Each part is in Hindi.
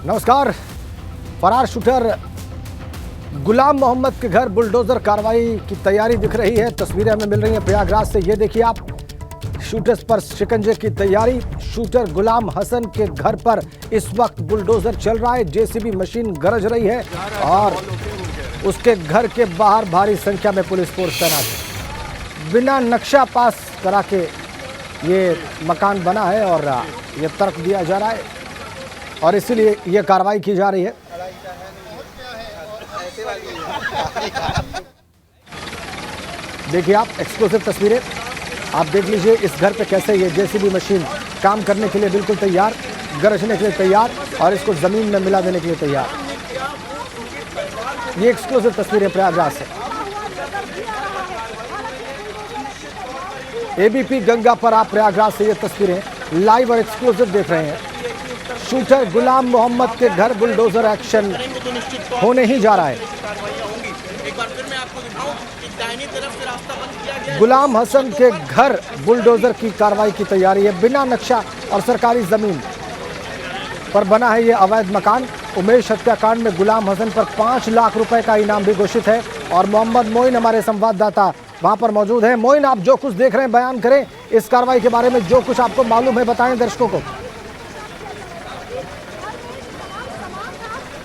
नमस्कार। फरार शूटर गुलाम मोहम्मद के घर बुलडोजर कार्रवाई की तैयारी दिख रही है। तस्वीरें हमें मिल रही हैं प्रयागराज से। ये देखिए आप, शूटर्स पर शिकंजे की तैयारी। शूटर गुलाम हसन के घर पर इस वक्त बुलडोजर चल रहा है। जेसीबी मशीन गरज रही है और उसके घर के बाहर भारी संख्या में पुलिस फोर्स तैनात है। बिना नक्शा पास करा के ये मकान बना है और ये तर्क दिया जा रहा है और इसीलिए ये कार्रवाई की जा रही है। देखिए आप, एक्सक्लूसिव तस्वीरें आप देख लीजिए। इस घर पे कैसे ये जेसीबी मशीन काम करने के लिए बिल्कुल तैयार, गरजने के लिए तैयार और इसको जमीन में मिला देने के लिए तैयार। ये एक्सक्लूसिव तस्वीरें प्रयागराज से। एबीपी गंगा पर आप प्रयागराज से ये तस्वीरें लाइव और एक्सक्लूसिव देख रहे हैं। शूटर गुलाम मोहम्मद के घर बुलडोजर एक्शन होने ही जा रहा है। गुलाम हसन के घर बुलडोजर की कार्रवाई की तैयारी है। बिना नक्शा और सरकारी जमीन पर बना है ये अवैध मकान। उमेश हत्याकांड में गुलाम हसन पर 5 लाख रुपए का इनाम भी घोषित है और मोहम्मद मोइन हमारे संवाददाता वहां पर मौजूद है। मोइन, आप जो कुछ देख रहे हैं बयान करें इस कार्रवाई के बारे में, जो कुछ आपको मालूम है बताएं दर्शकों को।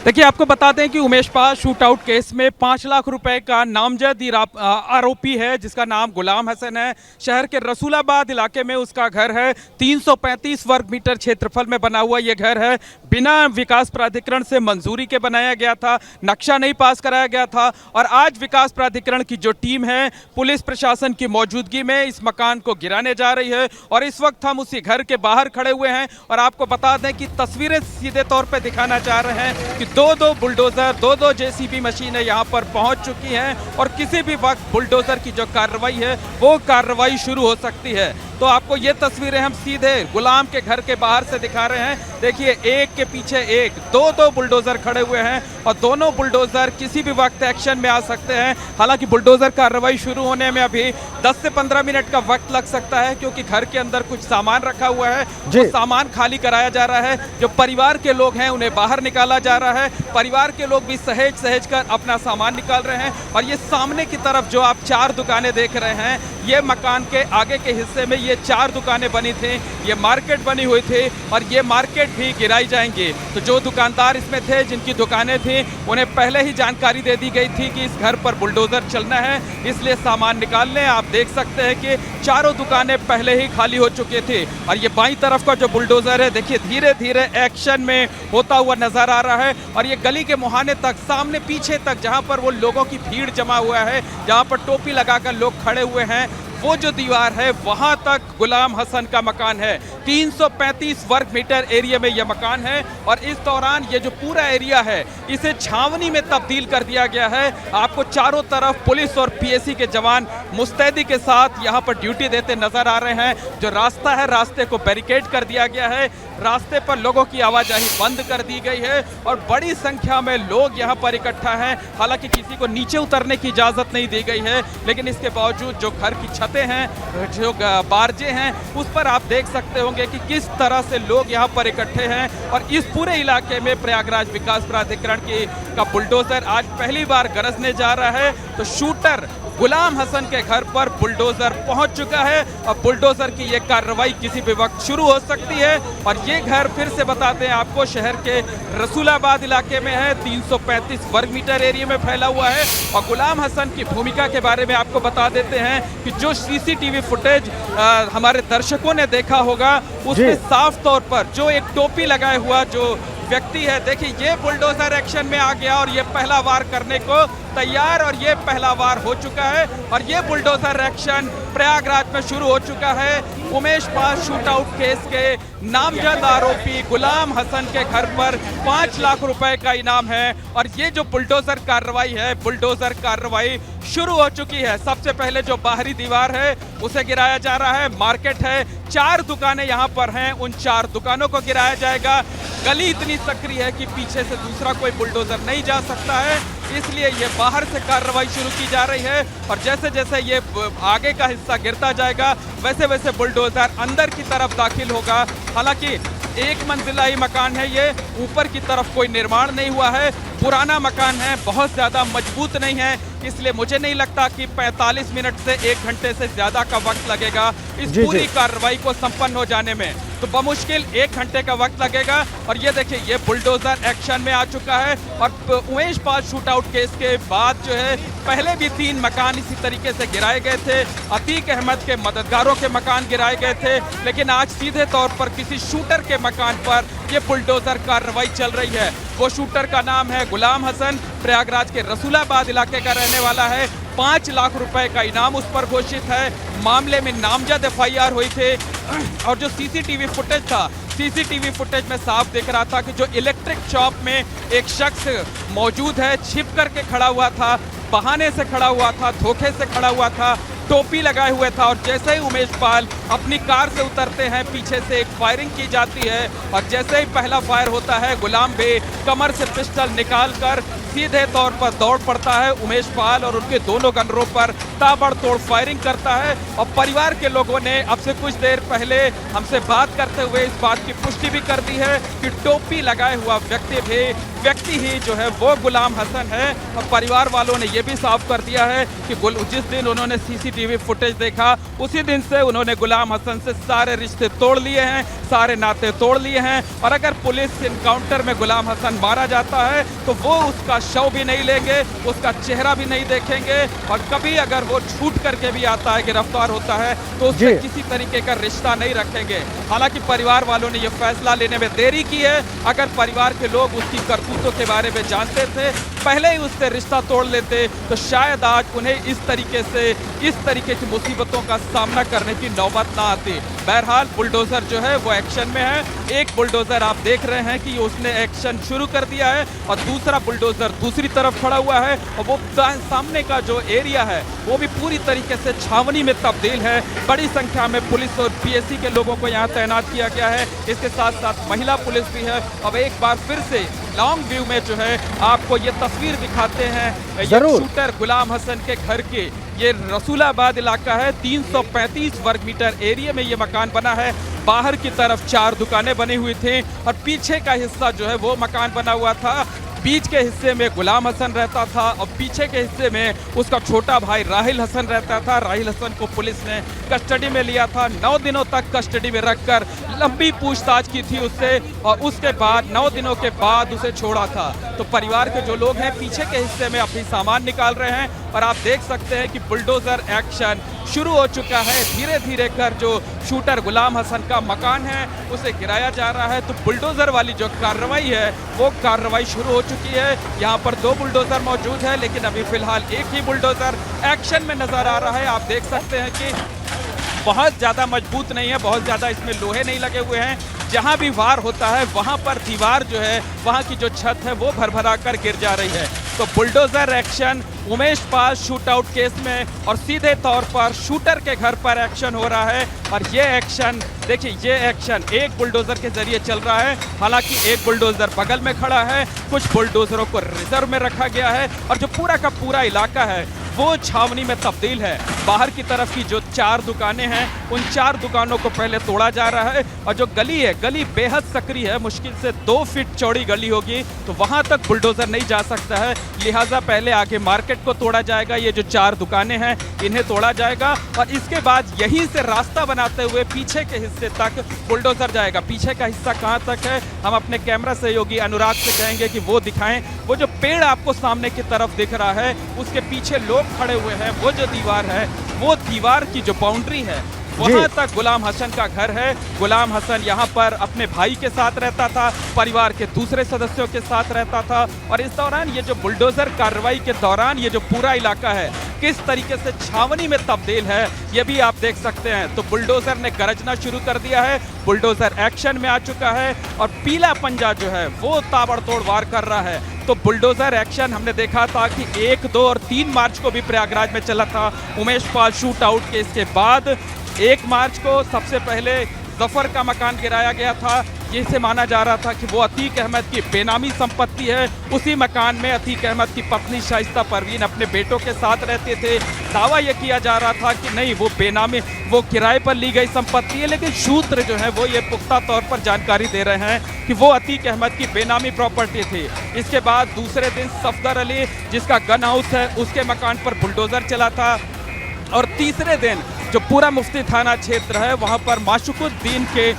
देखिए, आपको बता दें कि उमेश पाल शूटआउट केस में 5 लाख रुपए का नामजद आरोपी है जिसका नाम गुलाम हसन है। शहर के रसूलाबाद इलाके में उसका घर है। 335 वर्ग मीटर क्षेत्रफल में बना हुआ ये घर है। बिना विकास प्राधिकरण से मंजूरी के बनाया गया था, नक्शा नहीं पास कराया गया था और आज विकास प्राधिकरण की जो टीम है पुलिस प्रशासन की मौजूदगी में इस मकान को गिराने जा रही है और इस वक्त हम उसी घर के बाहर खड़े हुए हैं और आपको बता दें कि तस्वीरें सीधे तौर पर दिखाना चाह रहे हैं कि दो बुलडोजर, दो जेसीबी मशीनें यहां पर पहुंच चुकी हैं और किसी भी वक्त बुलडोजर की जो कार्रवाई है वो कार्रवाई शुरू हो सकती है। तो आपको ये तस्वीरें हम सीधे गुलाम के घर के बाहर से दिखा रहे हैं। देखिए, एक के पीछे एक दो बुलडोजर खड़े हुए हैं और दोनों बुलडोजर किसी भी वक्त एक्शन में आ सकते हैं। हालांकि बुलडोजर कार्रवाई शुरू होने में अभी 10 से 15 मिनट का वक्त लग सकता है क्योंकि घर के अंदर कुछ सामान रखा हुआ है, वो सामान खाली कराया जा रहा है। जो परिवार के लोग हैं उन्हें बाहर निकाला जा रहा है। परिवार के लोग भी सहेज कर अपना सामान निकाल रहे हैं और ये सामने की तरफ जो आप 4 दुकानें देख रहे हैं, ये मकान के आगे के हिस्से में ये 4 दुकानें बनी थी, ये मार्केट बनी हुई थी और ये मार्केट भी गिराई जाएंगी। तो जो दुकानदार इसमें थे, जिनकी दुकानें थी, उन्हें पहले ही जानकारी दे दी गई थी कि इस घर पर बुलडोजर चलना है, इसलिए सामान निकाल लें। आप देख सकते हैं कि चारों दुकानें पहले ही खाली हो चुकी थी और ये बाईं तरफ का जो बुलडोजर है, देखिए धीरे धीरे एक्शन में होता हुआ नजर आ रहा है और ये गली के मुहाने तक, सामने पीछे तक, जहां पर वो लोगों की भीड़ जमा हुआ है, जहां पर टोपी लगाकर लोग खड़े हुए हैं, वो जो दीवार है वहां तक गुलाम हसन का मकान है। 335 वर्ग मीटर एरिया में यह मकान है और इस दौरान ये जो पूरा एरिया है इसे छावनी में तब्दील कर दिया गया है। आपको चारों तरफ पुलिस और पीएसी के जवान मुस्तैदी के साथ यहां पर ड्यूटी देते नजर आ रहे हैं। जो रास्ता है, रास्ते को बैरिकेड कर दिया गया है, रास्ते पर लोगों की आवाजाही बंद कर दी गई है और बड़ी संख्या में लोग यहां पर इकट्ठा हैं। हालांकि किसी को नीचे उतरने की इजाजत नहीं दी गई है, लेकिन इसके बावजूद जो घर की छतें हैं, जो बारजे हैं, उस पर आप देख सकते होंगे कि किस तरह से लोग यहां पर इकट्ठे हैं और इस पूरे इलाके में प्रयागराज विकास प्राधिकरण का बुलडोजर आज पहली बार गरजने जा रहा है। तो शूटर गुलाम हसन के घर पर बुलडोजर पहुंच चुका है और बुलडोजर की ये कार्रवाई किसी भी वक्त शुरू हो सकती है। और ये घर फिर से बताते हैं आपको, शहर के रसूलाबाद इलाके में है, 335 वर्ग मीटर एरिया में फैला हुआ है। और गुलाम हसन की भूमिका के बारे में आपको बता देते हैं कि जो सीसीटीवी फुटेज हमारे दर्शकों ने देखा होगा उसमें साफ तौर पर जो एक टोपी लगाए हुआ जो व्यक्ति है, देखिए ये बुलडोजर एक्शन में आ गया और ये पहला वार करने को तैयार और ये पहला वार हो चुका है और ये बुलडोजर एक्शन प्रयागराज में शुरू हो चुका है। उमेश पाल शूटआउट केस के नामजद आरोपी गुलाम हसन के घर पर 5 लाख रुपए का इनाम है और ये जो बुलडोजर कार्रवाई है, बुलडोजर कार्रवाई शुरू हो चुकी है। सबसे पहले जो बाहरी दीवार है उसे गिराया जा रहा है। मार्केट है, 4 दुकानें यहाँ पर हैं, उन 4 दुकानों को गिराया जाएगा। गली इतनी सक्रिय है कि पीछे से दूसरा कोई बुलडोजर नहीं जा सकता है, इसलिए ये बाहर से कार्रवाई शुरू की जा रही है और जैसे जैसे ये आगे का हिस्सा गिरता जाएगा वैसे वैसे बुलडोजर अंदर की तरफ दाखिल होगा। हालांकि एक मंजिला ही मकान है ये, ऊपर की तरफ कोई निर्माण नहीं हुआ है, पुराना मकान है, बहुत ज़्यादा मजबूत नहीं है, इसलिए मुझे नहीं लगता कि 45 मिनट से 1 घंटे से ज़्यादा का वक्त लगेगा इस पूरी कार्रवाई को संपन्न हो जाने में। तो बमुश्किल 1 घंटे का वक्त लगेगा। और ये देखिए, ये बुलडोजर एक्शन में आ चुका है। और Umesh Pal shoot out case के बाद जो है, पहले भी 3 मकान इसी तरीके से गिराए गए थे, अतीक अहमद के मददगारों के मकान गिराए गए थे, लेकिन आज सीधे तौर पर किसी शूटर के मकान पर ये बुलडोजर कार्रवाई चल रही है। वो शूटर का नाम है गुलाम हसन, प्रयागराज के रसूलाबाद इलाके का रहने वाला है। 5 लाख रुपए का इनाम उस पर घोषित है। मामले में नामजद FIR हुई थी। और जो CCTV फुटेज था, CCTV फुटेज में साफ दिख रहा था कि जो इलेक्ट्रिक शॉप में एक शख्स मौजूद है, छिप करके खड़ा हुआ था, बहाने से खड़ा हुआ था, धोखे से खड़ा हुआ था, टोपी लगाए हुए था। और जैसे ही उमेश पाल अपनी कार से उतरते हैं, पीछे से एक फायरिंग की जाती है। और जैसे ही पहला फायर होता है, गुलाम बे कमर से पिस्टल निकालकर सीधे तौर पर दौड़ पड़ता है उमेश पाल और उनके दोनों गनरों पर ताबड़तोड़ फायरिंग करता है। और परिवार के लोगों ने अब से कुछ देर पहले हमसे बात करते हुए इस बात की पुष्टि भी कर दी है कि टोपी लगाए हुआ व्यक्ति ही जो है वो गुलाम हसन है। और परिवार वालों ने यह भी साफ कर दिया है कि जिस दिन उन्होंने CCTV फुटेज देखा, उसी दिन से उन्होंने गुलाम हसन से सारे रिश्ते तोड़ लिए हैं, सारे नाते तोड़ लिए हैं। और अगर पुलिस इनकाउंटर में गुलाम हसन मारा जाता है तो वो उसका शव भी नहीं लेंगे, उसका चेहरा भी नहीं देखेंगे। और कभी अगर वो छूट करके भी आता है, गिरफ्तार होता है, तो उससे किसी तरीके का रिश्ता नहीं रखेंगे। हालांकि परिवार वालों ने यह फैसला लेने में देरी की है। अगर परिवार के लोग उसकी करतूतों के बारे में जानते थे, पहले ही उससे रिश्ता तोड़ लेते, तो शायद आज उन्हें इस तरीके की मुसीबतों का सामना करने की नौबत ना आती। बहरहाल बुलडोजर जो है वो एक्शन में है। एक बुलडोजर आप देख रहे हैं कि उसने एक्शन शुरू कर दिया है और दूसरा बुलडोजर दूसरी तरफ खड़ा हुआ है। और वो सामने का जो एरिया है वो भी पूरी तरीके से छावनी में तब्दील है। बड़ी संख्या में पुलिस और PSC के लोगों को यहाँ तैनात किया गया है। इसके साथ साथ महिला पुलिस भी है। अब एक बार फिर से लॉन्ग व्यू में जो है आपको ये तस्वीर दिखाते हैं ये शूटर गुलाम हसन के घर की। ये रसूलाबाद इलाका है, 335 वर्ग मीटर एरिया में ये मकान बना है। बाहर की तरफ 4 दुकानें बनी हुई थी और पीछे का हिस्सा जो है वो मकान बना हुआ था। बीच के हिस्से में गुलाम हसन रहता था और पीछे के हिस्से में उसका छोटा भाई राहिल हसन रहता था। राहिल हसन को पुलिस ने कस्टडी में लिया था। 9 दिनों तक कस्टडी में रखकर लंबी पूछताछ की थी उससे और उसके बाद 9 दिनों के बाद उसे छोड़ा था। तो परिवार के जो लोग हैं पीछे के हिस्से में अपनी सामान निकाल रहे हैं और आप देख सकते हैं कि बुलडोजर एक्शन शुरू हो चुका है। धीरे धीरे कर जो शूटर गुलाम हसन का मकान है उसे गिराया जा रहा है। तो बुलडोजर वाली जो कार्रवाई है वो कार्रवाई शुरू हो चुकी है। यहाँ पर 2 बुलडोजर मौजूद है, लेकिन अभी फिलहाल एक ही बुलडोजर एक्शन में नजर आ रहा है। आप देख सकते हैं कि बहुत ज़्यादा मजबूत नहीं है, बहुत ज़्यादा इसमें लोहे नहीं लगे हुए हैं। जहाँ भी वार होता है वहाँ पर दीवार जो है, वहाँ की जो छत है वो भरभरा कर गिर जा रही है। तो bulldozer action Umesh Pal shoot out case में और सीधे तौर पर शूटर के घर पर एक्शन हो रहा है। और ये एक्शन देखिए, ये एक्शन एक बुलडोजर के जरिए चल रहा है। हालांकि एक बुलडोजर बगल में खड़ा है, कुछ बुलडोजरों को रिजर्व में रखा गया है और जो पूरा का पूरा इलाका है वो छावनी में तब्दील है। बाहर की तरफ की जो 4 दुकानें हैं उन 4 दुकानों को पहले तोड़ा जा रहा है। और जो गली है, गली बेहद सक्रिय है, मुश्किल से 2 फीट चौड़ी गली होगी, तो वहां तक बुलडोजर नहीं जा सकता है। लिहाजा पहले आगे मार्केट को तोड़ा जाएगा, ये जो 4 दुकानें हैं इन्हें तोड़ा जाएगा और इसके बाद यहीं से रास्ता बनाते हुए पीछे के हिस्से तक बुलडोजर जाएगा। पीछे का हिस्सा कहाँ तक है हम अपने कैमरा सहयोगी अनुराग से कहेंगे कि वो दिखाएं। वो जो पेड़ आपको सामने की तरफ दिख रहा है उसके पीछे लोग खड़े हुए हैं, वो जो दीवार है वो दीवार की जो बाउंड्री है वहां तक गुलाम हसन का घर है। गुलाम हसन यहाँ पर अपने भाई के साथ रहता था, परिवार के दूसरे सदस्यों के साथ रहता था। और इस दौरान ये जो बुलडोजर कार्रवाई के दौरान ये जो पूरा इलाका है किस तरीके से छावनी में तब्दील है ये भी आप देख सकते हैं। तो बुलडोजर ने गरजना शुरू कर दिया है, बुलडोजर एक्शन में आ चुका है और पीला पंजा जो है वो ताबड़तोड़ वार कर रहा है। तो बुलडोजर एक्शन हमने देखा था कि 1, 2 और 3 मार्च को भी प्रयागराज में चला था Umesh Pal shoot out case के बाद। 1 मार्च को सबसे पहले जफर का मकान गिराया गया था, जिसे माना जा रहा था कि वो अतीक अहमद की बेनामी संपत्ति है। उसी मकान में अतीक अहमद की पत्नी शाइस्ता परवीन अपने बेटों के साथ रहते थे। दावा ये किया जा रहा था कि नहीं वो बेनामी, वो किराए पर ली गई संपत्ति है, लेकिन सूत्र जो है वो ये पुख्ता तौर पर जानकारी दे रहे हैं कि वो अतीक अहमद की बेनामी प्रॉपर्टी थी। इसके बाद दूसरे दिन सफदर अली जिसका गन हाउस है उसके मकान पर बुलडोजर चला था, और तीसरे दिन जो पूरा मुफ्ती थाना क्षेत्र है वहाँ पर माशुकुद्दीन के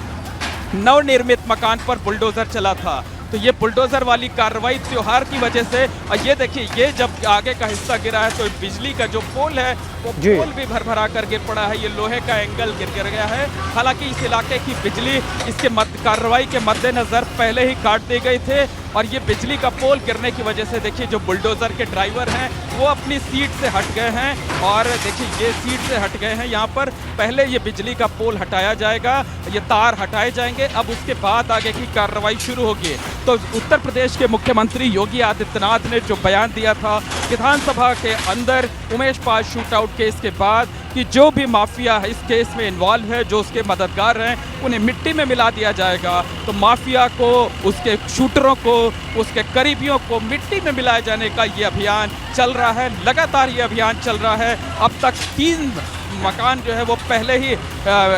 नवनिर्मित मकान पर बुलडोजर चला था। तो ये बुलडोजर वाली कार्रवाई त्योहार की वजह से, और ये देखिए ये जब आगे का हिस्सा गिरा है तो बिजली का जो पोल है वो पोल भी भर कर गिर पड़ा है। ये लोहे का एंगल गिर गया है। हालांकि इस इलाके की बिजली इसके कार्रवाई के मद्देनजर पहले ही काट दी गई थे, और ये बिजली का पोल गिरने की वजह से देखिए जो बुलडोजर के ड्राइवर हैं वो अपनी सीट से हट गए हैं, और देखिए ये सीट से हट गए हैं। यहाँ पर पहले ये बिजली का पोल हटाया जाएगा, ये तार हटाए जाएंगे, अब उसके बाद आगे की कार्रवाई शुरू होगी। तो उत्तर प्रदेश के मुख्यमंत्री योगी आदित्यनाथ ने जो बयान दिया था विधानसभा के अंदर Umesh Pal shoot out case के बाद कि जो भी माफिया है इस केस में इन्वॉल्व है, जो उसके मददगार हैं, उन्हें मिट्टी में मिला दिया जाएगा। तो माफिया को, उसके शूटरों को, उसके करीबियों को मिट्टी में मिलाए जाने का ये अभियान चल रहा है। लगातार ये अभियान चल रहा है। अब तक 3 मकान जो है वो पहले ही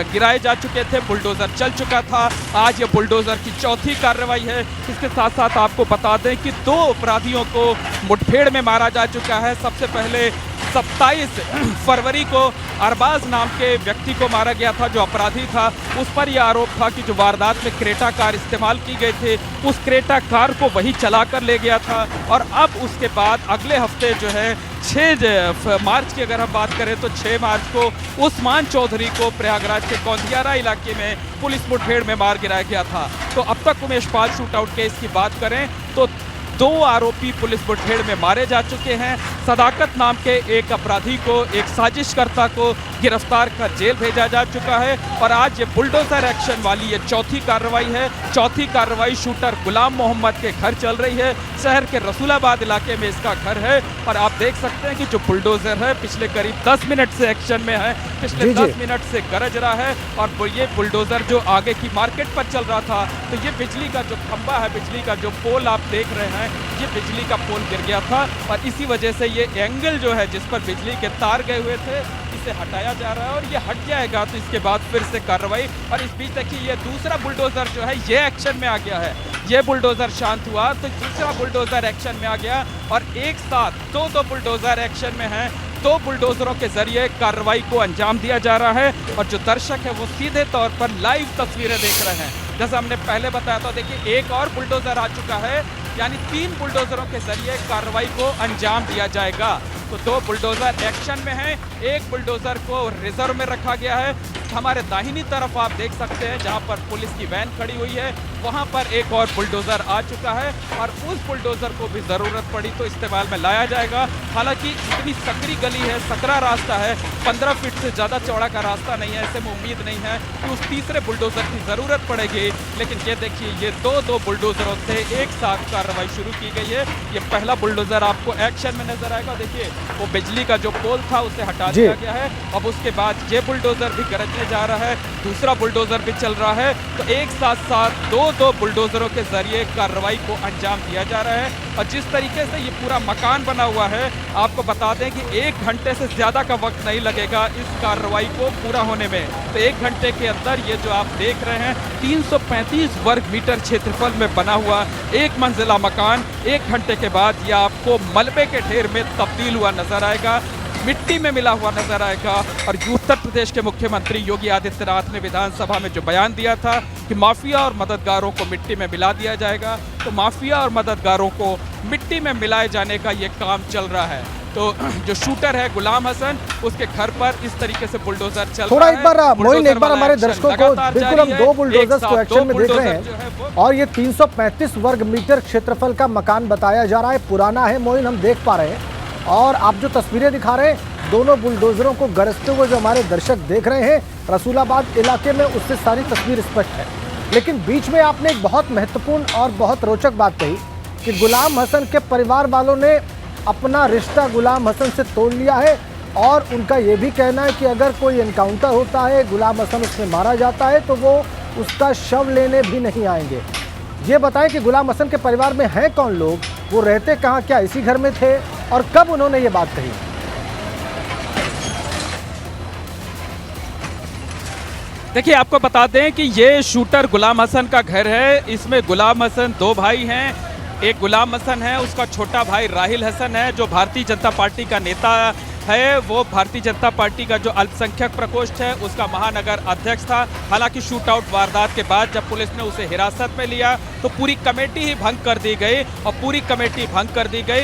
गिराए जा चुके थे, बुलडोज़र चल चुका था। आज ये बुलडोज़र की चौथी कार्रवाई है। इसके साथ साथ आपको बता दें कि 2 अपराधियों को मुठभेड़ में मारा जा चुका है। सबसे पहले 27 फरवरी को अरबाज नाम के व्यक्ति को मारा गया था, जो अपराधी था। उस पर यह आरोप था कि जो वारदात में क्रेटा कार इस्तेमाल की गई थी उस क्रेटा कार को वही चलाकर ले गया था। और अब उसके बाद अगले हफ्ते जो है 6 मार्च की अगर हम बात करें तो 6 मार्च को उस्मान चौधरी को प्रयागराज के कौंधियारा इलाके में पुलिस मुठभेड़ में मार गिराया गया था। तो अब तक Umesh Pal shoot out case की बात करें तो 2 आरोपी पुलिस मुठभेड़ में मारे जा चुके हैं। सदाकत नाम के एक अपराधी को, एक साजिशकर्ता को गिरफ्तार कर जेल भेजा जा चुका है। और आज ये बुलडोजर एक्शन वाली ये चौथी कार्रवाई है। चौथी कार्रवाई शूटर गुलाम मोहम्मद के घर चल रही है। शहर के रसूलाबाद इलाके में इसका घर है। और आप देख सकते हैं कि जो बुलडोजर है पिछले करीब 10 मिनट से एक्शन में है, पिछले 10 मिनट से गरज रहा है। और ये बुलडोजर जो आगे की मार्केट पर चल रहा था, तो ये बिजली का जो खंभा है, बिजली का जो पोल आप देख रहे हैं, ये बिजली का पोल गिर गया था। और इसी वजह से ये एंगल जो है जिस पर बिजली के तार गए हुए थे इसे हटाया जा रहा है, और ये हट जाएगा तो इसके बाद फिर से कार्रवाई। और इस बीच देखिए ये दूसरा बुलडोजर जो है ये एक्शन में आ गया है। ये बुलडोजर शांत हुआ तो दूसरा बुलडोजर एक्शन में आ गया, और एक साथ 2 बुलडोजर एक्शन में हैं। 2 बुलडोजरों के जरिए कार्रवाई को अंजाम दिया जा रहा है। और जो दर्शक है वो सीधे तौर पर लाइव तस्वीरें देख रहे हैं। जैसे हमने पहले बताया था, देखिए एक और बुलडोजर आ चुका है, यानी 3 बुलडोजरों के जरिए कार्रवाई को अंजाम दिया जाएगा। तो 2 बुलडोजर एक्शन में हैं, 1 बुलडोजर को रिजर्व में रखा गया है। हमारे दाहिनी तरफ आप देख सकते हैं जहां पर पुलिस की वैन खड़ी हुई है, वहां पर एक और बुलडोजर आ चुका है। और उस बुलडोजर को भी ज़रूरत पड़ी तो इस्तेमाल में लाया जाएगा। हालांकि इतनी सकरी गली है, सकरा रास्ता है, 15 फीट से ज़्यादा चौड़ा का रास्ता नहीं है। ऐसे में उम्मीद नहीं है कि उस तीसरे बुलडोजर की ज़रूरत पड़ेगी। लेकिन ये देखिए ये 2 बुलडोजरों से एक साथ कार्रवाई शुरू की गई है। ये पहला बुलडोजर आपको एक्शन में नजर आएगा। देखिए वो बिजली का जो पोल था उसे हटा दिया गया है। अब उसके बाद ये बुलडोजर भी गरजने जा रहा है, दूसरा बुलडोजर भी चल रहा है। तो एक साथ 2 बुलडोजरों के जरिए कार्रवाई को अंजाम दिया जा रहा है। और जिस तरीके से ये पूरा मकान बना हुआ है, आपको बता दें कि 1 घंटे से ज़्यादा का वक्त नहीं लगेगा इस कार्रवाई को पूरा होने में। तो 1 घंटे के अंदर ये जो आप देख रहे हैं 335 वर्ग मीटर क्षेत्रफल में बना हुआ 1 मंजिला मकान 1 घंटे के बाद ये आपको मलबे के ढेर में तब्दील हुआ नजर आएगा, मिट्टी में मिला हुआ नजर आएगा। और उत्तर प्रदेश के मुख्यमंत्री योगी आदित्यनाथ ने विधानसभा में जो बयान दिया था कि माफिया और मददगारों को मिट्टी में मिला दिया जाएगा, तो माफिया और मददगारों को मिट्टी में मिलाए जाने का ये काम चल रहा है। तो जो शूटर है गुलाम हसन, उसके घर पर इस तरीके से बुलडोजर चल थोड़ा रहा है। एक बार मोइन, एक बार हमारे दर्शकों को, बिल्कुल हम 2 बुलडोजर्स को एक्शन में देख रहे हैं। और ये 335 वर्ग मीटर क्षेत्रफल का मकान बताया जा रहा है, पुराना है मोइन, हम देख पा रहे हैं। और आप जो तस्वीरें दिखा रहे हैं 2 बुलडोजरों को गरजते हुए जो हमारे दर्शक देख रहे हैं रसूलाबाद इलाके में, उससे सारी तस्वीर स्पष्ट है। लेकिन बीच में आपने एक बहुत महत्वपूर्ण और बहुत रोचक बात कही कि गुलाम हसन के परिवार वालों ने अपना रिश्ता गुलाम हसन से तोड़ लिया है। और उनका ये भी कहना है कि अगर कोई एनकाउंटर होता है, गुलाम हसन उसमें मारा जाता है, तो वो उसका शव लेने भी नहीं आएंगे। ये बताएं कि गुलाम हसन के परिवार में हैं कौन लोग, वो रहते कहाँ, क्या इसी घर में थे, और कब उन्होंने ये बात कही? देखिए, आपको बता दें कि ये शूटर गुलाम हसन का घर है। इसमें गुलाम हसन 2 भाई हैं। एक गुलाम हसन है, उसका छोटा भाई राहिल हसन है जो भारतीय जनता पार्टी का नेता है। वो भारतीय जनता पार्टी का जो अल्पसंख्यक प्रकोष्ठ है उसका महानगर अध्यक्ष था। हालांकि शूट आउट वारदात के बाद जब पुलिस ने उसे हिरासत में लिया तो पूरी कमेटी ही भंग कर दी गई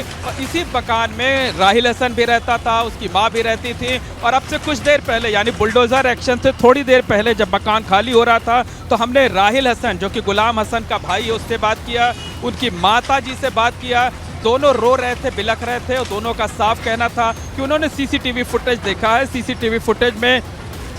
और इसी मकान में राहिल हसन भी रहता था, उसकी मां भी रहती थी। और अब से कुछ देर पहले यानी बुलडोजर एक्शन से थोड़ी देर पहले जब मकान खाली हो रहा था तो हमने राहिल हसन जो कि गुलाम हसन का भाई है उससे बात किया, उनकी माता जी से बात किया। दोनों रो रहे थे, बिलख रहे थे और दोनों का साफ कहना था कि उन्होंने सीसीटीवी फुटेज देखा है। सीसीटीवी फुटेज में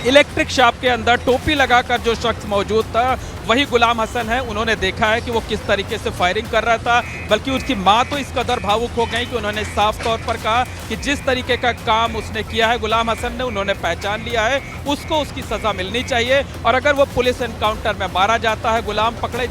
इलेक्ट्रिक शॉप के अंदर टोपी लगाकर जो शख्स मौजूद था वही गुलाम हसन है। उन्होंने देखा है कि वो किस तरीके से फायरिंग कर रहा था, बल्कि उसकी मां तो इस कदर भावुक हो गई कि उन्होंने साफ तौर पर कहा कि जिस तरीके का काम उसने किया है गुलाम हसन ने, उन्होंने पहचान लिया है, उसको उसकी सज़ा मिलनी चाहिए। और अगर वो पुलिस एनकाउंटर में मारा जाता है गुलाम पकड़े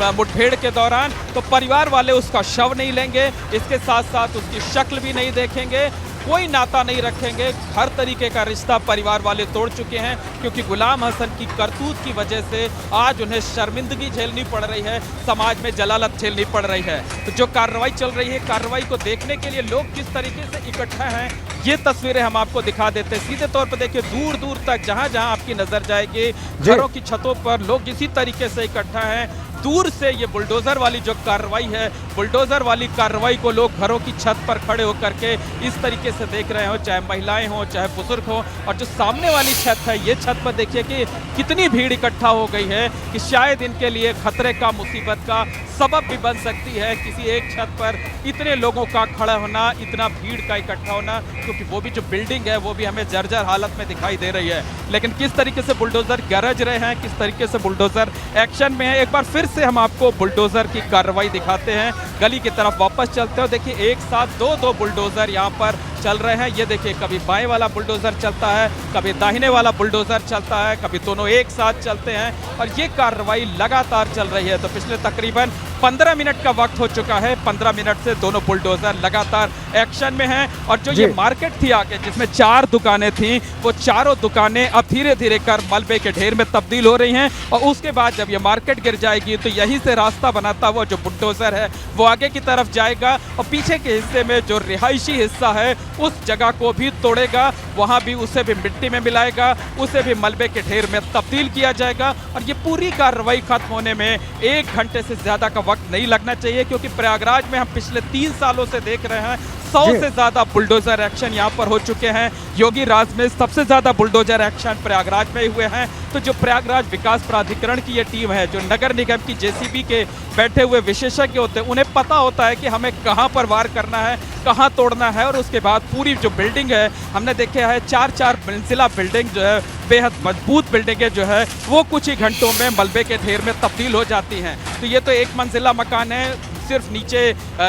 मुठभेड़ के दौरान तो परिवार वाले उसका शव नहीं लेंगे, इसके साथ साथ उसकी शक्ल भी नहीं देखेंगे, कोई नाता नहीं रखेंगे। हर तरीके का रिश्ता परिवार वाले तोड़ चुके हैं क्योंकि गुलाम हसन की करतूत की वजह से आज उन्हें शर्मिंदगी झेलनी पड़ रही है, समाज में जलालत झेलनी पड़ रही है। तो जो कार्रवाई चल रही है, कार्रवाई को देखने के लिए लोग किस तरीके से इकट्ठा हैं ये तस्वीरें हम आपको दिखा देते हैं। सीधे तौर पर देखिए, दूर दूर तक जहां जहां आपकी नजर जाएगी घरों की छतों पर लोग इसी तरीके से इकट्ठा हैं। दूर से ये बुलडोजर वाली जो कार्रवाई है, बुलडोजर वाली कार्रवाई को लोग घरों की छत पर खड़े होकर के इस तरीके से देख रहे हो, चाहे महिलाएं हो चाहे बुजुर्ग हो। और जो सामने वाली छत है, ये छत पर देखिए कि कितनी भीड़ इकट्ठा हो गई है कि शायद इनके लिए खतरे का, मुसीबत का सबब भी बन सकती है किसी एक छत पर इतने लोगों का खड़ा होना, इतना भीड़ का इकट्ठा होना, क्योंकि वो भी जो बिल्डिंग है वो भी हमें जर्जर हालत में दिखाई दे रही है। लेकिन किस तरीके से बुलडोजर गरज रहे हैं, किस तरीके से बुलडोजर एक्शन में है, एक बार फिर से हम आपको बुलडोजर की कार्रवाई दिखाते हैं। गली की तरफ वापस चलते हो, देखिए एक साथ दो बुलडोजर यहाँ पर चल रहे हैं। ये देखिए, कभी बाएं वाला बुलडोजर चलता है, कभी दाहिने वाला बुलडोजर चलता है, कभी दोनों एक साथ चलते हैं और ये कार्रवाई लगातार चल रही है। तो पिछले तकरीबन 15 मिनट का वक्त हो चुका है, 15 मिनट से दोनों बुलडोजर लगातार एक्शन में हैं। और जो ये मार्केट थी आगे जिसमें 4 दुकानें थी, वो चारों दुकानें अब धीरे धीरे कर मलबे के ढेर में तब्दील हो रही हैं। और उसके बाद जब ये मार्केट गिर जाएगी तो यहीं से रास्ता बनाता हुआ जो बुलडोजर है वो आगे की तरफ जाएगा और पीछे के हिस्से में जो रिहायशी हिस्सा है उस जगह को भी तोड़ेगा, वहां भी उसे भी मिट्टी में मिलाएगा, उसे भी मलबे के ढेर में तब्दील किया जाएगा। और ये पूरी कार्रवाई खत्म होने में 1 घंटे से ज्यादा का वक्त नहीं लगना चाहिए, क्योंकि प्रयागराज में हम पिछले 3 सालों से देख रहे हैं 100 से ज्यादा बुलडोजर एक्शन यहाँ पर हो चुके हैं। योगी राज में सबसे ज्यादा बुलडोजर एक्शन प्रयागराज में हुए हैं। तो जो प्रयागराज विकास प्राधिकरण की ये टीम है, जो नगर निगम की जेसीबी के बैठे हुए विशेषज्ञ होते हैं, उन्हें पता होता है कि हमें कहां पर वार करना है, कहां तोड़ना है। और उसके बाद पूरी जो बिल्डिंग है, हमने देखा है 4-4 मंजिला बिल्डिंग जो है, बेहद मजबूत बिल्डिंगें जो है वो कुछ ही घंटों में मलबे के ढेर में तब्दील हो जाती हैं। तो ये तो 1 मंजिला मकान है, सिर्फ नीचे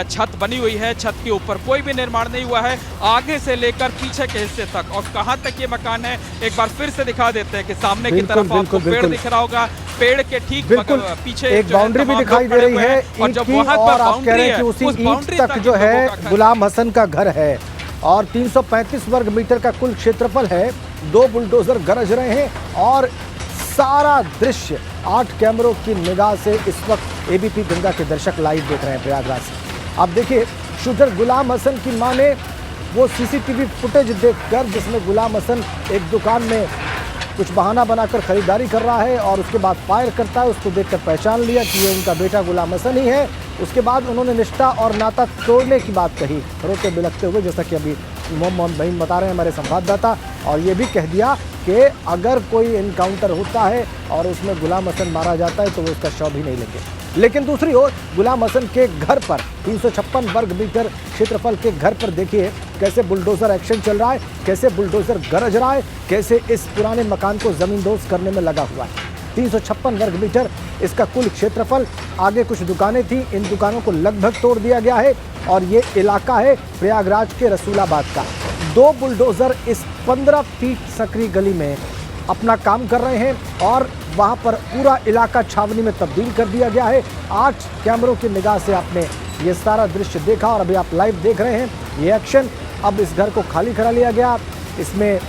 छत बनी हुई है, छत के ऊपर कोई भी निर्माण नहीं हुआ है, आगे से लेकर पीछे के हिस्से तक। और कहां तक ये मकान है एक बार फिर से दिखा देते हैं कि सामने की तरफ आपको पेड़ दिख रहा होगा, पेड़ के ठीक पीछे एक बाउंड्री भी दिखाई दे रही है और जब वहां पर बाउंड्री है उसी ईंट तक जो है गुलाम हसन का घर है और 335 वर्ग मीटर का कुल क्षेत्रफल है। 2 बुलडोजर गरज रहे हैं और सारा दृश्य 8 कैमरों की निगाह से इस वक्त एबीपी गंगा के दर्शक लाइव देख रहे हैं प्रयागराज से। अब देखिए, शूटर गुलाम हसन की मां ने वो सीसीटीवी फुटेज देखकर, जिसमें गुलाम हसन एक दुकान में कुछ बहाना बनाकर खरीदारी कर रहा है और उसके बाद फायर करता है, उसको देखकर पहचान लिया कि ये उनका बेटा गुलाम हसन ही है। उसके बाद उन्होंने निष्ठा और नाता तोड़ने की बात कही, रोते बिलखते हुए, जैसा कि अभी मोहम्मद बहीन बता रहे हैं हमारे संवाददाता। और ये भी कह दिया कि अगर कोई इनकाउंटर होता है और उसमें गुलाम हसन मारा जाता है तो वो उसका शव भी नहीं लेंगे। लेकिन दूसरी ओर गुलाम हसन के घर पर 356 वर्ग मीटर क्षेत्रफल के घर पर देखिए कैसे बुलडोजर एक्शन चल रहा है, कैसे बुलडोजर गरज रहा है, कैसे इस पुराने मकान को जमींदोज करने में लगा हुआ है। 356 वर्ग मीटर इसका कुल क्षेत्रफल। आगे कुछ दुकानें थी, इन दुकानों को लगभग तोड़ दिया गया है और ये इलाका है प्रयागराज के रसूलाबाद का। 2 बुलडोजर इस 15 फीट सकरी गली में अपना काम कर रहे हैं और वहां पर पूरा इलाका छावनी में तब्दील कर दिया गया है। 8 कैमरों की निगाह से आपने ये सारा दृश्य देखा और अभी आप लाइव देख रहे हैं ये एक्शन। अब इस घर को खाली करा लिया गया, इसमें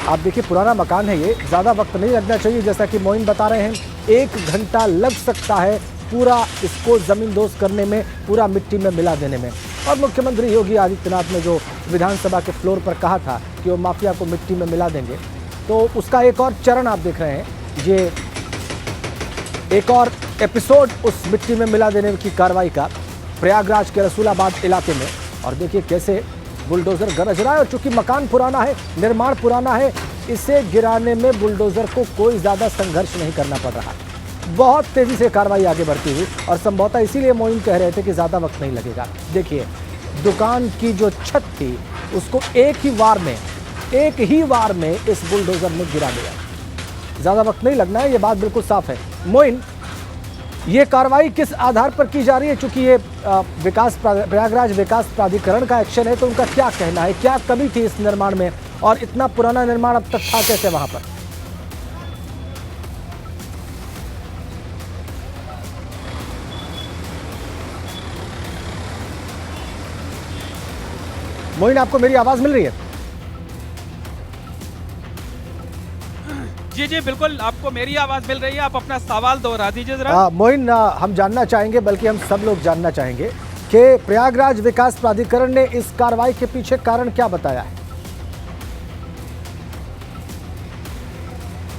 आप देखिए पुराना मकान है ये, ज़्यादा वक्त नहीं लगना चाहिए। जैसा कि मोइन बता रहे हैं 1 घंटा लग सकता है पूरा इसको ज़मींदोज़ करने में, पूरा मिट्टी में मिला देने में। और मुख्यमंत्री योगी आदित्यनाथ ने जो विधानसभा के फ्लोर पर कहा था कि वो माफिया को मिट्टी में मिला देंगे, तो उसका एक और चरण आप देख रहे हैं, ये एक और एपिसोड उस मिट्टी में मिला देने की कार्रवाई का प्रयागराज के रसूलाबाद इलाके में। और देखिए कैसे बुलडोज़र गरज रहा है। और चूंकि मकान पुराना है, निर्माण पुराना है, इसे गिराने में बुलडोज़र को कोई ज़्यादा संघर्ष नहीं करना पड़ रहा। बहुत तेज़ी से कार्रवाई आगे बढ़ती हुई, और संभवतः इसीलिए मोइन कह रहे थे कि ज़्यादा वक्त नहीं लगेगा। देखिए दुकान की जो छत थी उसको एक ही वार में इस बुलडोज़र ने गिरा दिया। ज़्यादा वक्त नहीं लगना है, ये बात बिल्कुल साफ है। मोइन, ये कार्रवाई किस आधार पर की जा रही है? चूंकि ये प्रयागराज विकास प्राधिकरण का एक्शन है, तो उनका क्या कहना है, क्या कमी थी इस निर्माण में, और इतना पुराना निर्माण अब तक था कैसे वहां पर? मोइन, आपको मेरी आवाज मिल रही है? जी जी बिल्कुल, आपको मेरी आवाज मिल रही है। आप अपना सवाल दोहरा दीजिए जरा। मोइन, हम जानना चाहेंगे, बल्कि हम सब लोग जानना चाहेंगे कि प्रयागराज विकास प्राधिकरण ने इस कार्रवाई के पीछे कारण क्या बताया है?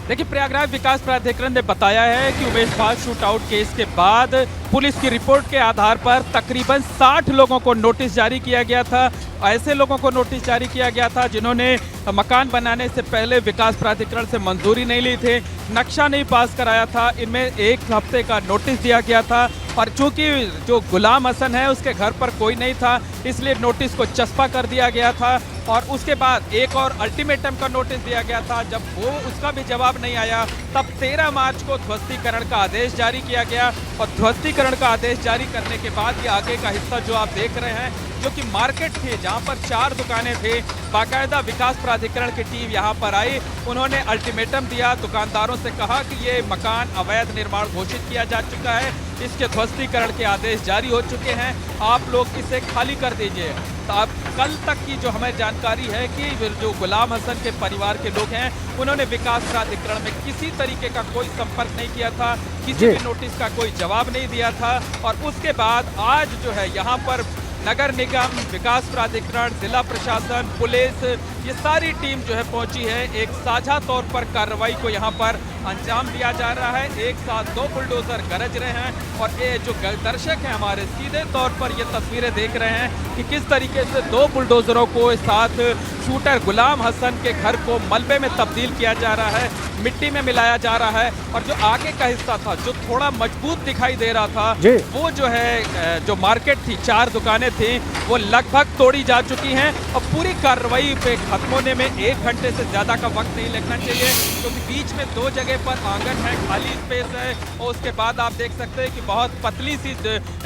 देखिए, प्रयागराज विकास प्राधिकरण ने बताया है कि उमेश पाल शूटआउट केस के बाद पुलिस की रिपोर्ट के आधार पर तकरीबन 60 लोगों को नोटिस जारी किया गया था। ऐसे लोगों को नोटिस जारी किया गया था जिन्होंने मकान बनाने से पहले विकास प्राधिकरण से मंजूरी नहीं ली थी, नक्शा नहीं पास कराया था। इनमें 1 हफ्ते का नोटिस दिया गया था, और चूंकि जो गुलाम हसन है उसके घर पर कोई नहीं था, इसलिए नोटिस को चस्पा कर दिया गया था। और उसके बाद एक और अल्टीमेटम का नोटिस दिया गया था। जब वो उसका भी जवाब नहीं आया, तब 13 मार्च को ध्वस्तीकरण का आदेश जारी किया गया। और ध्वस्तीकरण का आदेश जारी करने के बाद ये आगे का हिस्सा जो आप देख रहे हैं, जो कि मार्केट थी, जहां पर 4 दुकानें थी, बाकायदा विकास प्राधिकरण की टीम यहां पर आई। उन्होंने अल्टीमेटम दिया, दुकानदारों से कहा कि ये मकान अवैध निर्माण घोषित किया जा चुका है, इसके ध्वस्तीकरण के आदेश जारी हो चुके हैं, आप लोग इसे खाली कर दीजिए। तो अब कल तक की जो हमें जानकारी है कि जो गुलाम हसन के परिवार के लोग हैं, उन्होंने विकास प्राधिकरण में किसी तरीके का कोई संपर्क नहीं किया था, किसी भी नोटिस का कोई जवाब नहीं दिया था। और उसके बाद आज जो है यहाँ पर नगर निगम, विकास प्राधिकरण, जिला प्रशासन, पुलिस, ये सारी टीम जो है पहुंची है। एक साझा तौर पर कार्रवाई को यहाँ पर अंजाम दिया जा रहा है। एक साथ 2 बुलडोजर गरज रहे हैं, और ये जो दर्शक हैं हमारे, सीधे तौर पर ये तस्वीरें देख रहे हैं कि किस तरीके से 2 बुलडोजरों को साथ शूटर गुलाम हसन के घर को मलबे में तब्दील किया जा रहा है, मिट्टी में मिलाया जा रहा है। और जो आगे का हिस्सा था, जो थोड़ा मजबूत दिखाई दे रहा था, वो जो है, जो मार्केट थी, 4 दुकानें थी, वो लगभग तोड़ी जा चुकी हैं। और पूरी कार्रवाई पे खत्म होने में 1 घंटे से ज़्यादा का वक्त नहीं लगना चाहिए, क्योंकि बीच में 2 जगह पर आंगन है, खाली स्पेस है, और उसके बाद आप देख सकते हैं कि बहुत पतली सी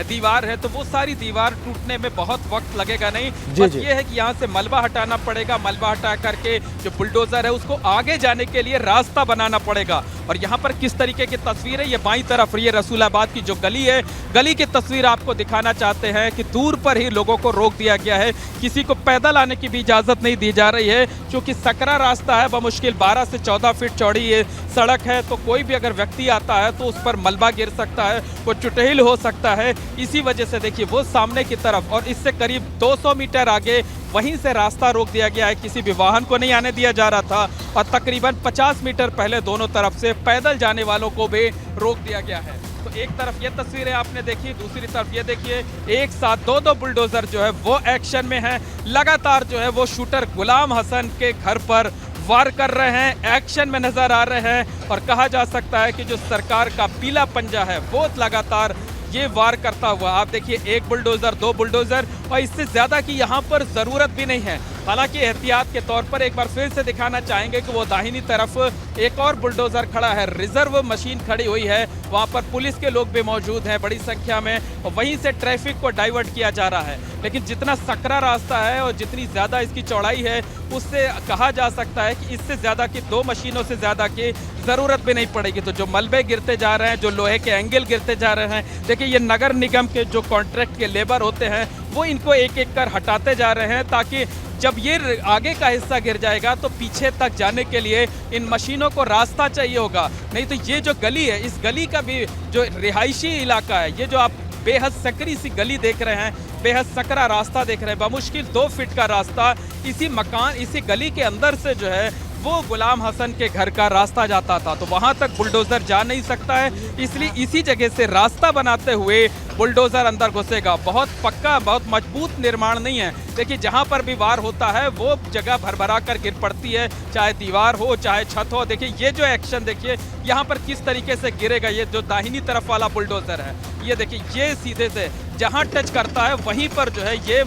दीवार है, तो वो सारी दीवार टूटने में बहुत वक्त लगेगा नहीं। बस ये है कि यहाँ से मलबा हटाना पड़ेगा, मलबा हटा करके जो बुलडोजर है उसको आगे जाने के लिए रास्ता बनाना पड़ेगा। और यहाँ पर किस तरीके की तस्वीर है, ये बाईं तरफ ये रसूलाबाद की जो गली है, गली की तस्वीर आपको दिखाना चाहते हैं कि दूर पर ही लोगों को रोक दिया गया है, किसी को पैदल आने की भी इजाजत नहीं दी जा रही है, क्योंकि सकरा रास्ता है, बमुश्किल 12 से 14 फीट चौड़ी ये सड़क है। तो कोई भी अगर व्यक्ति आता है तो उस पर मलबा गिर सकता है, वो चुटहिल हो सकता है। इसी वजह से देखिए वो सामने की तरफ और इससे करीब 200 मीटर आगे वहीं से रास्ता रोक दिया गया है, किसी भी वाहन को नहीं आने दिया जा रहा था। और तकरीबन 50 मीटर पहले दोनों तरफ से पैदल जाने वालों को भी रोक दिया गया है। तो एक तरफ ये तस्वीरें आपने देखी, दूसरी तरफ ये देखिए, एक साथ 2 बुलडोजर जो है वो एक्शन में है, लगातार जो है वो शूटर गुलाम हसन के घर पर वार कर रहे हैं, एक्शन में नजर आ रहे हैं। और कहा जा सकता है कि जो सरकार का पीला पंजा है वो लगातार ये वार करता हुआ, आप देखिए, 1 बुलडोजर, 2 बुलडोजर, और इससे ज्यादा की यहाँ पर जरूरत भी नहीं है। हालांकि एहतियात के तौर पर एक बार फिर से दिखाना चाहेंगे कि वो दाहिनी तरफ एक और बुलडोजर खड़ा है, रिजर्व मशीन खड़ी हुई है, वहां पर पुलिस के लोग भी मौजूद हैं बड़ी संख्या में, और वहीं से ट्रैफिक को डाइवर्ट किया जा रहा है। लेकिन जितना सकरा रास्ता है और जितनी ज़्यादा इसकी चौड़ाई है, उससे कहा जा सकता है कि इससे ज़्यादा की 2 मशीनों से ज़्यादा की ज़रूरत भी नहीं पड़ेगी। तो जो मलबे गिरते जा रहे हैं, जो लोहे के एंगल गिरते जा रहे हैं, देखिए ये नगर निगम के जो कॉन्ट्रैक्ट के लेबर होते हैं वो इनको एक एक कर हटाते जा रहे हैं, ताकि जब ये आगे का हिस्सा गिर जाएगा तो पीछे तक जाने के लिए इन मशीनों को रास्ता चाहिए होगा, नहीं तो ये जो गली है, इस गली का भी जो रिहायशी इलाका है, ये जो आप बेहद सकरी सी गली देख रहे हैं, बेहद सकरा रास्ता देख रहे हैं, बमुश्किल 2 फीट का रास्ता इसी गली के अंदर से जो है वो गुलाम हसन के घर का रास्ता जाता था। तो वहां तक बुलडोजर जा नहीं सकता है, इसलिए इसी जगह से रास्ता बनाते हुए बुलडोजर अंदर घुसेगा। बहुत पक्का, बहुत मजबूत निर्माण नहीं है। देखिए, जहां पर भी वार होता है वो जगह भरभरा कर गिर पड़ती है, चाहे दीवार हो चाहे छत हो। देखिए ये जो एक्शन देखिए यहाँ पर किस तरीके से गिरेगा। ये जो दाहिनी तरफ वाला बुलडोजर है, ये देखिए, ये सीधे से जहां टच करता है वहीं पर जो है ये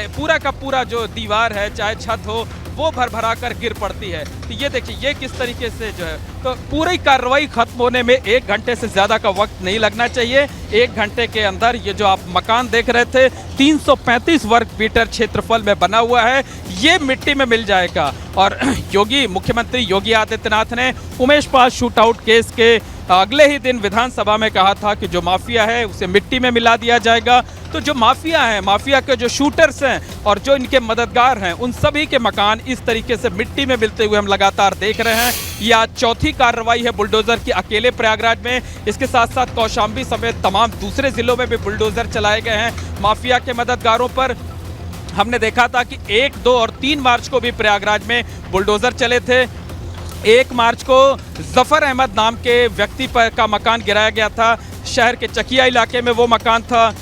पूरा का पूरा जो दीवार है चाहे छत हो वो भरभरा कर गिर पड़ती है। तो ये देखिए ये किस तरीके से जो है, तो पूरी कार्रवाई खत्म होने में 1 घंटे से ज़्यादा का वक्त नहीं लगना चाहिए। 1 घंटे के अंदर ये जो आप मकान देख रहे थे 335 वर्ग मीटर क्षेत्रफल में बना हुआ है, ये मिट्टी में मिल जाएगा। और मुख्यमंत्री योगी आदित्यनाथ ने Umesh Pal shoot out case के अगले ही दिन विधानसभा में कहा था कि जो माफिया है उसे मिट्टी में मिला दिया जाएगा। तो जो माफिया है, माफिया के जो शूटर्स हैं और जो इनके मददगार हैं, उन सभी के मकान इस तरीके से मिट्टी में मिलते हुए हम लगातार देख रहे हैं। यह आज चौथी कार्रवाई है बुलडोजर की अकेले प्रयागराज में। इसके साथ साथ कौशाम्बी समेत तमाम दूसरे जिलों में भी बुलडोजर चलाए गए हैं माफिया के मददगारों पर। हमने देखा था कि 1, 2 और 3 मार्च को भी प्रयागराज में बुलडोजर चले थे। 1 मार्च को जफर अहमद नाम के व्यक्ति पर का मकान गिराया गया था। शहर के चकिया इलाके में वो मकान था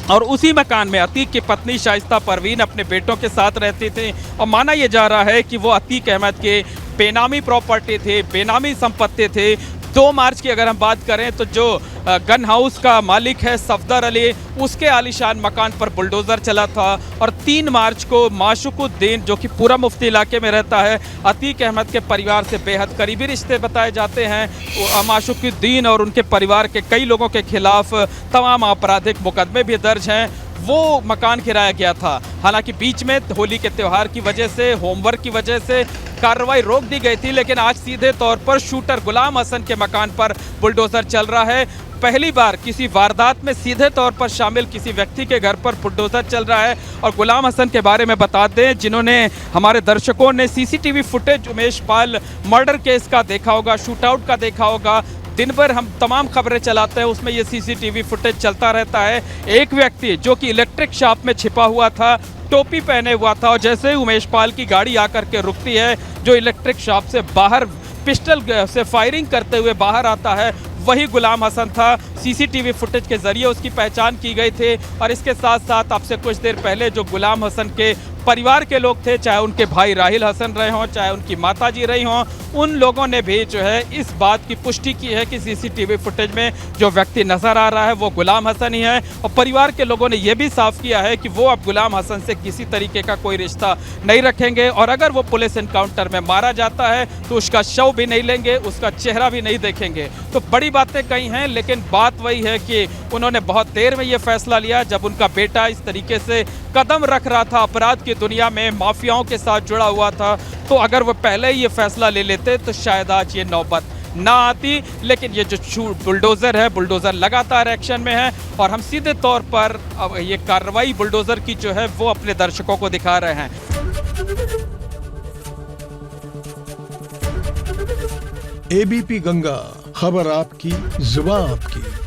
और उसी मकान में अतीक की पत्नी शाइस्ता परवीन अपने बेटों के साथ रहती थी। और माना यह जा रहा है कि वो अतीक अहमद के बेनामी प्रॉपर्टी थे, बेनामी संपत्ति थे। 2 मार्च की अगर हम बात करें तो जो गन हाउस का मालिक है सफदर अली, उसके आलीशान मकान पर बुलडोज़र चला था। और 3 मार्च को माशुकुद्दीन, जो कि पूरा मुफ्ती इलाके में रहता है, अतीक अहमद के परिवार से बेहद करीबी रिश्ते बताए जाते हैं। माशुकुद्दीन और उनके परिवार के कई लोगों के खिलाफ तमाम आपराधिक मुकदमे भी दर्ज हैं। वो मकान गिराया गया था। हालांकि बीच में होली के त्यौहार की वजह से, होमवर्क की वजह से कार्रवाई रोक दी गई थी, लेकिन आज सीधे तौर पर शूटर गुलाम हसन के मकान पर बुलडोजर चल रहा है। पहली बार किसी वारदात में सीधे तौर पर शामिल किसी व्यक्ति के घर पर बुलडोजर चल रहा है। और गुलाम हसन के बारे में बता दें, जिन्होंने हमारे दर्शकों ने CCTV footage Umesh Pal murder case का देखा होगा, शूट आउट का देखा होगा, दिन भर हम तमाम खबरें चलाते हैं, उसमें ये सीसीटीवी फुटेज चलता रहता है। एक व्यक्ति जो कि इलेक्ट्रिक शॉप में छिपा हुआ था, टोपी पहने हुआ था, और जैसे ही उमेश पाल की गाड़ी आकर के रुकती है, जो इलेक्ट्रिक शॉप से बाहर पिस्टल से फायरिंग करते हुए बाहर आता है, वही गुलाम हसन था। सीसीटीवी फुटेज के जरिए उसकी पहचान की गई थी। और इसके साथ साथ आपसे कुछ देर पहले जो गुलाम हसन के परिवार के लोग थे, चाहे उनके भाई राहिल हसन रहे हों, चाहे उनकी माताजी रही हों, उन लोगों ने भी जो है इस बात की पुष्टि की है कि सीसीटीवी फुटेज में जो व्यक्ति नजर आ रहा है वो गुलाम हसन ही है। और परिवार के लोगों ने यह भी साफ किया है कि वो अब गुलाम हसन से किसी तरीके का कोई रिश्ता नहीं रखेंगे, और अगर वो पुलिस एनकाउंटर में मारा जाता है तो उसका शव भी नहीं लेंगे, उसका चेहरा भी नहीं देखेंगे। तो बड़ी बातें कही हैं, लेकिन बात वही है कि उन्होंने बहुत देर में ये फैसला लिया जब उनका बेटा इस तरीके से कदम रख रहा था, अपराध की दुनिया में माफियाओं के साथ जुड़ा हुआ था। तो अगर वो पहले ही ये फैसला ले लेते तो शायद आज ये नौबत ना आती। लेकिन ये जो बुलडोज़र है, बुलडोज़र लगातार एक्शन में है, और हम सीधे तौर पर अब ये कार्रवाई बुलडोज़र की जो है वो अपने दर्शकों को दिखा रहे हैं। एबीपी गंगा, खबर आपकी, जुबान आपकी।